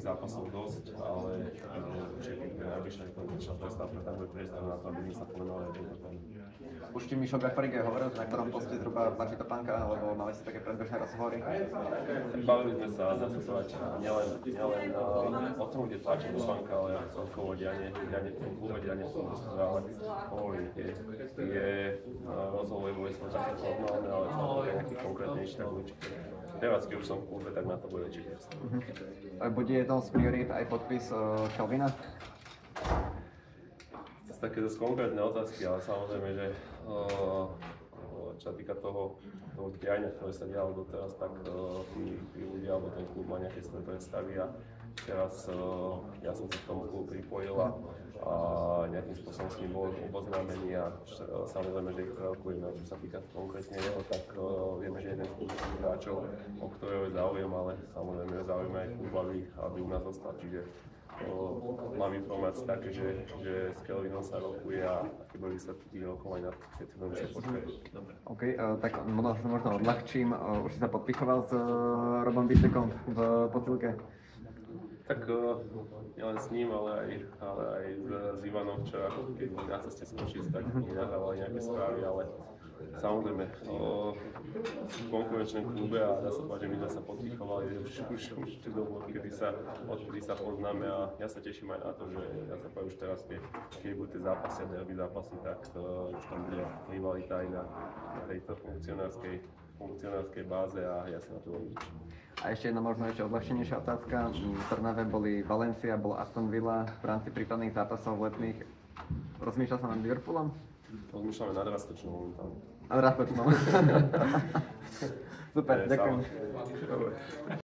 zápasov dosť, ale určite keď najbližšia konečná prestávka, tak bude priestor na to, aby sme sa pomenovali tento tém. Už ti Mišo Gafarík hovoril, na ktorom poste zhruba páči Topánka, alebo mali ste také predbežné rozhovory? Bavili sme sa zasadzovať nielen o tom, kde tlačí Topánka, ale aj celkovo dianie v tom klube, dianie v tom dostave, ale hovorím, tie rozhovory boli som také formálne, ale celkovo nejaký konkrétnejší, tak určite. Teraz, keď už som v klube, tak na to bude väčší priestor. Bude jednou z priorít aj podpis Kelvina? To sú také dosť konkrétne otázky, ale samozrejme, že čo sa týka toho diania, ktoré sa dialo doteraz, tak tí ľudia alebo ten klub má nejaké svoje predstavy a teraz ja som sa k tomu klubu pripojil a nejakým spôsobom s ním bol oboznámený a samozrejme, že ich prerokujeme. Čo sa týka konkrétne jeho, tak vieme, že jeden z kľúčových hráčov, o ktorého je záujem, ale samozrejme je záujem aj klub, aby u nás zostal. Čiže mám informácie také, že s Kelvinom sa rokuje a aké boli výsledky tých rokovaní, na keď si budeme sa počkať. OK, tak možno odľahčím. Už si sa podpichoval s Robom Bištekom v posilke? Tak nielen s ním, ale aj s Ivanom včera, keď boli na ceste skočiť, tak mi nahrávali nejaké správy, ale samozrejme v konkurenčnom klube a dá sa povedať, že my sme sa podpichovali už tú dobu, odkedy sa poznáme a ja sa teším aj na to, že dá sa povedať už teraz, keď budú tie zápasy a derby zápasy, tak už tam bude rivalita aj na tejto funkcionárskej báze a ja sa na to veľmi teším. A ešte jedna možno odľahčenejšia otázka. V Trnave boli Valencia, bol Aston Villa v rámci prípadných zápasov letných. Rozmýšľal sa nad Liverpoolom? Rozmýšľame nad Rastočnou momentálne. Nad Rastočnou. Super, ďakujem.